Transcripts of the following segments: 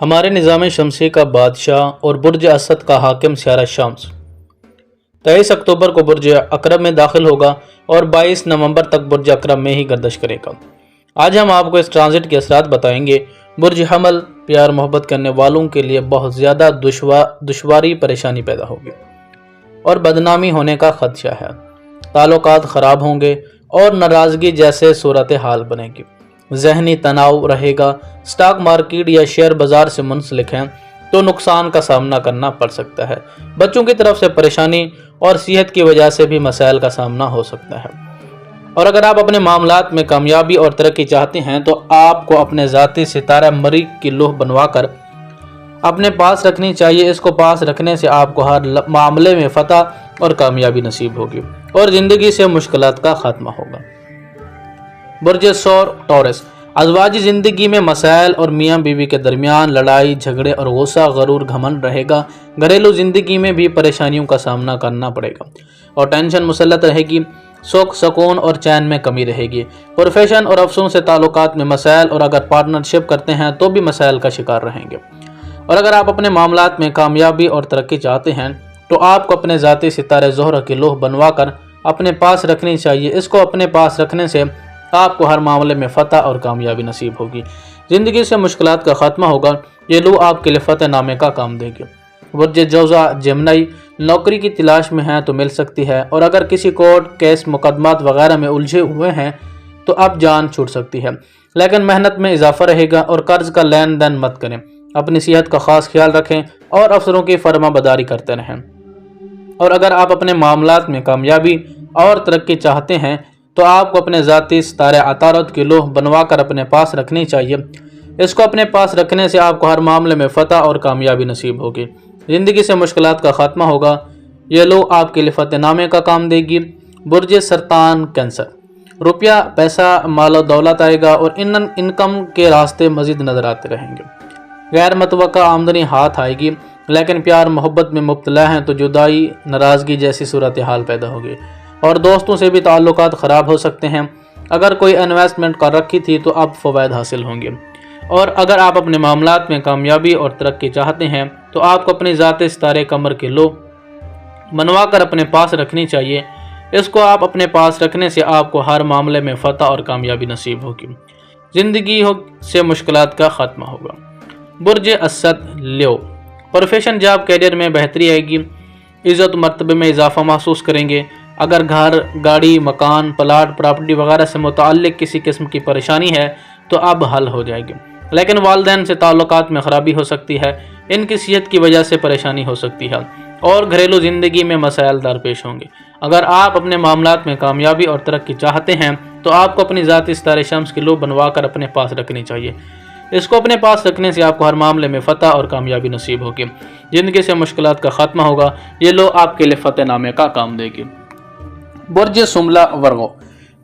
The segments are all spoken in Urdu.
ہمارے نظام شمسی کا بادشاہ اور برج اسد کا حاکم سیارہ شمس 23 اکتوبر کو برج عقرب میں داخل ہوگا اور 22 نومبر تک برج عقرب میں ہی گردش کرے گا۔ آج ہم آپ کو اس ٹرانزٹ کے اثرات بتائیں گے۔ برج حمل پیار محبت کرنے والوں کے لیے بہت زیادہ دشواری پریشانی پیدا ہوگی اور بدنامی ہونے کا خدشہ ہے۔ تعلقات خراب ہوں گے اور ناراضگی جیسے صورتحال بنے گی۔ ذہنی تناؤ رہے گا۔ سٹاک مارکیٹ یا شیئر بازار سے منسلک ہیں تو نقصان کا سامنا کرنا پڑ سکتا ہے۔ بچوں کی طرف سے پریشانی اور صحت کی وجہ سے بھی مسائل کا سامنا ہو سکتا ہے۔ اور اگر آپ اپنے معاملات میں کامیابی اور ترقی چاہتے ہیں تو آپ کو اپنے ذاتی ستارہ مریخ کی لوح بنوا کر اپنے پاس رکھنی چاہیے۔ اس کو پاس رکھنے سے آپ کو ہر معاملے میں فتح اور کامیابی نصیب ہوگی اور زندگی سے مشکلات کا خاتمہ ہوگا۔ برج ثور ٹورس، ازواجی زندگی میں مسائل اور میاں بیوی کے درمیان لڑائی جھگڑے اور غصہ غرور گھمنڈ رہے گا۔ گھریلو زندگی میں بھی پریشانیوں کا سامنا کرنا پڑے گا اور ٹینشن مسلط رہے گی۔ سکھ سکون اور چین میں کمی رہے گی۔ پروفیشن اور افسروں سے تعلقات میں مسائل اور اگر پارٹنرشپ کرتے ہیں تو بھی مسائل کا شکار رہیں گے۔ اور اگر آپ اپنے معاملات میں کامیابی اور ترقی چاہتے ہیں تو آپ کو اپنے ذاتی ستارے زہرہ کی لوح بنوا کر اپنے پاس رکھنی چاہیے۔ اس کو اپنے پاس رکھنے سے آپ کو ہر معاملے میں فتح اور کامیابی نصیب ہوگی۔ زندگی سے مشکلات کا خاتمہ ہوگا۔ یہ لوح آپ کے لیے فتح نامے کا کام دے گی۔ برج جوزا جمنی، نوکری کی تلاش میں ہیں تو مل سکتی ہے اور اگر کسی کورٹ کیس مقدمات وغیرہ میں الجھے ہوئے ہیں تو اب جان چھوٹ سکتی ہے، لیکن محنت میں اضافہ رہے گا اور قرض کا لین دین مت کریں۔ اپنی صحت کا خاص خیال رکھیں اور افسروں کی فرما برداری کرتے رہیں۔ اور اگر آپ اپنے معاملات میں کامیابی اور ترقی چاہتے ہیں تو آپ کو اپنے ذاتی ستارے عطارد کی لوح بنوا کر اپنے پاس رکھنی چاہیے۔ اس کو اپنے پاس رکھنے سے آپ کو ہر معاملے میں فتح اور کامیابی نصیب ہوگی۔ زندگی سے مشکلات کا خاتمہ ہوگا۔ یہ لوح آپ کے لیے فتح نامے کا کام دے گی۔ برج سرطان کینسر، روپیہ پیسہ مال و دولت آئے گا اور انکم کے راستے مزید نظر آتے رہیں گے۔ غیر متوقع آمدنی ہاتھ آئے گی، لیکن پیار محبت میں مبتلا ہیں تو جدائی ناراضگی جیسی صورتحال پیدا ہوگی اور دوستوں سے بھی تعلقات خراب ہو سکتے ہیں۔ اگر کوئی انویسٹمنٹ کر رکھی تھی تو اب فوائد حاصل ہوں گے۔ اور اگر آپ اپنے معاملات میں کامیابی اور ترقی چاہتے ہیں تو آپ کو اپنی ذاتی ستارے قمر کی لوح بنوا کر اپنے پاس رکھنی چاہیے۔ اس کو آپ اپنے پاس رکھنے سے آپ کو ہر معاملے میں فتح اور کامیابی نصیب ہوگی۔ زندگی سے مشکلات کا خاتمہ ہوگا۔ برج اسد لیو، پروفیشن جاب کیریئر میں بہتری آئے گی۔ عزت مرتبے میں اضافہ محسوس کریں گے۔ اگر گھر گاڑی مکان پلاٹ پراپرٹی وغیرہ سے متعلق کسی قسم کی پریشانی ہے تو اب حل ہو جائے گی، لیکن والدین سے تعلقات میں خرابی ہو سکتی ہے۔ ان کی صحت کی وجہ سے پریشانی ہو سکتی ہے اور گھریلو زندگی میں مسائل درپیش ہوں گے۔ اگر آپ اپنے معاملات میں کامیابی اور ترقی چاہتے ہیں تو آپ کو اپنی ذاتی ستارے شمس کی لوح بنوا کر اپنے پاس رکھنی چاہیے۔ اس کو اپنے پاس رکھنے سے آپ کو ہر معاملے میں فتح اور کامیابی نصیب ہوگی۔ زندگی سے مشکلات کا خاتمہ ہوگا۔ یہ لوح آپ کے لیے فتح نامے کا کام دے گی۔ برج شملہ ورگو،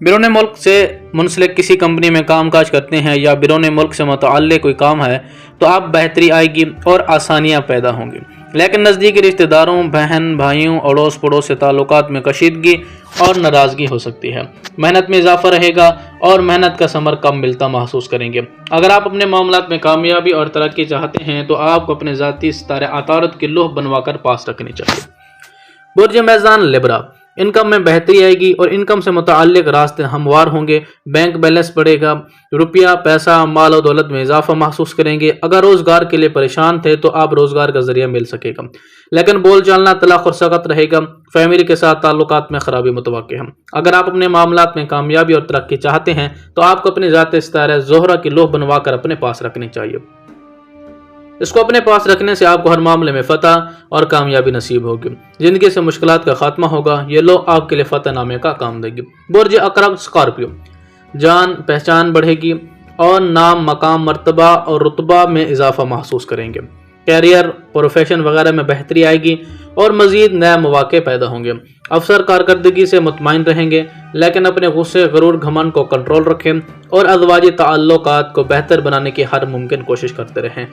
بیرون ملک سے منسلک کسی کمپنی میں کام کاج کرتے ہیں یا بیرون ملک سے متعلق کوئی کام ہے تو اب بہتری آئے گی اور آسانیاں پیدا ہوں گی، لیکن نزدیکی رشتہ داروں بہن بھائیوں اڑوس پڑوس سے تعلقات میں کشیدگی اور ناراضگی ہو سکتی ہے۔ محنت میں اضافہ رہے گا اور محنت کا ثمر کم ملتا محسوس کریں گے۔ اگر آپ اپنے معاملات میں کامیابی اور ترقی چاہتے ہیں تو آپ کو اپنے ذاتی ستارے عطارد کی لوح بنوا کر پاس رکھنی چاہیے۔ برج میزان لیبرا، انکم میں بہتری آئے گی اور انکم سے متعلق راستے ہموار ہوں گے۔ بینک بیلنس بڑھے گا۔ روپیہ پیسہ مال و دولت میں اضافہ محسوس کریں گے۔ اگر روزگار کے لیے پریشان تھے تو آپ روزگار کا ذریعہ مل سکے گا، لیکن بول چالنا طلاق اور سخت رہے گا۔ فیملی کے ساتھ تعلقات میں خرابی متوقع ہے۔ اگر آپ اپنے معاملات میں کامیابی اور ترقی چاہتے ہیں تو آپ کو اپنے ذاتی ستارے زہرہ کی لوح بنوا کر اپنے پاس رکھنی چاہیے۔ اس کو اپنے پاس رکھنے سے آپ کو ہر معاملے میں فتح اور کامیابی نصیب ہوگی۔ زندگی سے مشکلات کا خاتمہ ہوگا۔ یہ لوح آپ کے لیے فتح نامے کا کام دے گی۔ برج عقرب اسکارپیو، جان پہچان بڑھے گی اور نام مقام مرتبہ اور رتبہ میں اضافہ محسوس کریں گے۔ کیریئر پروفیشن وغیرہ میں بہتری آئے گی اور مزید نئے مواقع پیدا ہوں گے۔ افسر کارکردگی سے مطمئن رہیں گے، لیکن اپنے غصے غرور گھمنڈ کو کنٹرول رکھیں اور ازواجی تعلقات کو بہتر بنانے کی ہر ممکن کوشش کرتے رہیں۔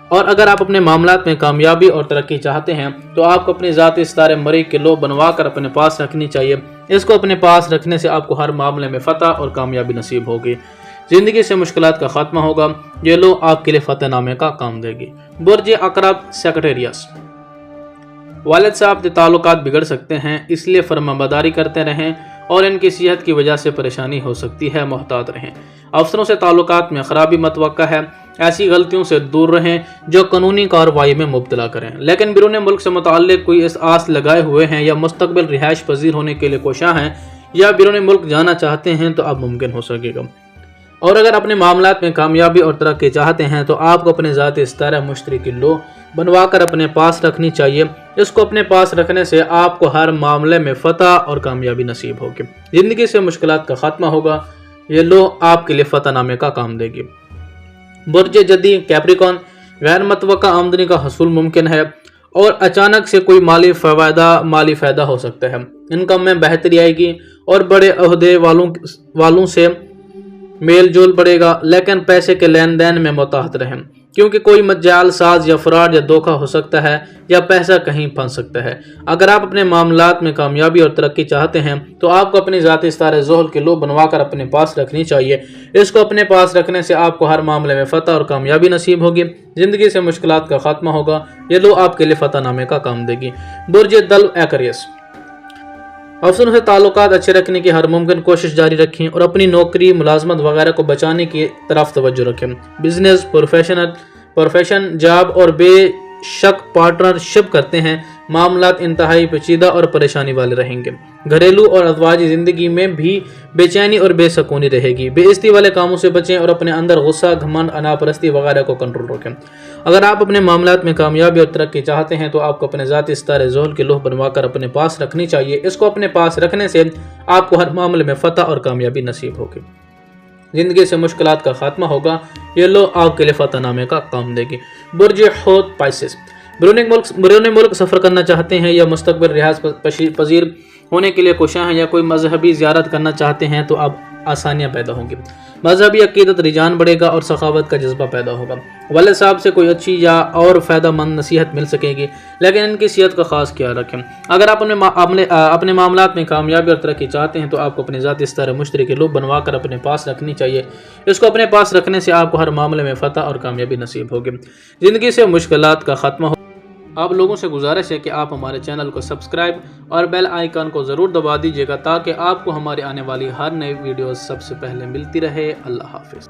اور اگر آپ اپنے معاملات میں کامیابی اور ترقی چاہتے ہیں تو آپ کو اپنی ذاتی ستارے مریخ کی لوح بنوا کر اپنے پاس رکھنی چاہیے۔ اس کو اپنے پاس رکھنے سے آپ کو ہر معاملے میں فتح اور کامیابی نصیب ہوگی۔ زندگی سے مشکلات کا خاتمہ ہوگا، یہ لو آپ کے لیے فتح نامے کا کام دے گی۔ برج عقرب سیکریٹریس، والد صاحب کے تعلقات بگڑ سکتے ہیں، اس لیے فرمانبرداری کرتے رہیں اور ان کی صحت کی وجہ سے پریشانی ہو سکتی ہے، محتاط رہیں۔ افسروں سے تعلقات میں خرابی متوقع ہے، ایسی غلطیوں سے دور رہیں جو قانونی کارروائی میں مبتلا کریں۔ لیکن بیرون ملک سے متعلق کوئی اس آس لگائے ہوئے ہیں یا مستقبل رہائش پذیر ہونے کے لیے کوشاں ہیں یا بیرون ملک جانا چاہتے ہیں تو اب ممکن ہو سکے گا۔ اور اگر اپنے معاملات میں کامیابی اور ترقی چاہتے ہیں تو آپ کو اپنے ذاتی ستارہ مشتری کی لو بنوا کر اپنے پاس رکھنی چاہیے۔ اس کو اپنے پاس رکھنے سے آپ کو ہر معاملے میں فتح اور کامیابی نصیب ہوگی۔ زندگی سے مشکلات کا خاتمہ ہوگا، یہ لو آپ کے لیے فتح نامے کا کام دے گی۔ برج جدی کیپریکون، غیر متوقع آمدنی کا حصول ممکن ہے اور اچانک سے کوئی مالی فائدہ ہو سکتا ہے۔ انکم میں بہتری آئے گی اور بڑے عہدے والوں سے میل جول بڑھے گا، لیکن پیسے کے لین دین میں محتاط رہیں کیونکہ کوئی جعل ساز یا فراڈ یا دھوکہ ہو سکتا ہے یا پیسہ کہیں پھنس سکتا ہے۔ اگر آپ اپنے معاملات میں کامیابی اور ترقی چاہتے ہیں تو آپ کو اپنی ذاتی ستارہ زحل کی لو بنوا کر اپنے پاس رکھنی چاہیے۔ اس کو اپنے پاس رکھنے سے آپ کو ہر معاملے میں فتح اور کامیابی نصیب ہوگی۔ زندگی سے مشکلات کا خاتمہ ہوگا، یہ لو آپ کے لیے فتح نامے کا کام دے گی۔ برج دلو ایکویریس، افسروں سے تعلقات اچھے رکھنے کی ہر ممکن کوشش جاری رکھیں اور اپنی نوکری، ملازمت وغیرہ کو بچانے کی طرف توجہ رکھیں۔ بزنس، پروفیشن، جاب اور بے شک پارٹنرشپ کرتے ہیں، معاملات انتہائی پیچیدہ اور پریشانی والے رہیں گے۔ گھریلو اور ازواجی زندگی میں بھی بے چینی اور بے سکونی رہے گی۔ بے عزتی والے کاموں سے بچیں اور اپنے اندر غصہ، گھمنڈ، اناپرستی وغیرہ کو کنٹرول رکھیں۔ اگر آپ اپنے معاملات میں کامیابی اور ترقی چاہتے ہیں تو آپ کو اپنے ذاتی ستارہ زحل کی لوح بنوا کر اپنے پاس رکھنی چاہیے۔ اس کو اپنے پاس رکھنے سے آپ کو ہر معاملے میں فتح اور کامیابی نصیب ہوگی۔ زندگی سے مشکلات کا خاتمہ ہوگا، یہ لو آپ کے لیے فتح نامے کا کام دے گی۔ برج حوت پائسس، بیرون ملک سفر کرنا چاہتے ہیں یا مستقبل رہائش پذیر ہونے کے لیے کوشاں ہیں یا کوئی مذہبی زیارت کرنا چاہتے ہیں تو اب آسانیاں پیدا ہوں گی۔ مذہبی عقیدت رجحان بڑھے گا اور سخاوت کا جذبہ پیدا ہوگا۔ والد صاحب سے کوئی اچھی یا اور فائدہ مند نصیحت مل سکے گی، لیکن ان کی صحت کا خاص خیال رکھیں۔ اگر آپ اپنے معاملات میں کامیابی اور ترقی چاہتے ہیں تو آپ کو اپنے ذاتی ستارہ مشتری کی لو بنوا کر اپنے پاس رکھنی چاہیے۔ اس کو اپنے پاس رکھنے سے آپ کو ہر معاملے میں فتح اور کامیابی نصیب ہوگی۔ زندگی سے مشکلات کا خاتمہ ہوگا۔ آپ لوگوں سے گزارش ہے کہ آپ ہمارے چینل کو سبسکرائب اور بیل آئیکن کو ضرور دبا دیجیے گا تاکہ آپ کو ہماری آنے والی ہر نئی ویڈیوز سب سے پہلے ملتی رہے۔ اللہ حافظ۔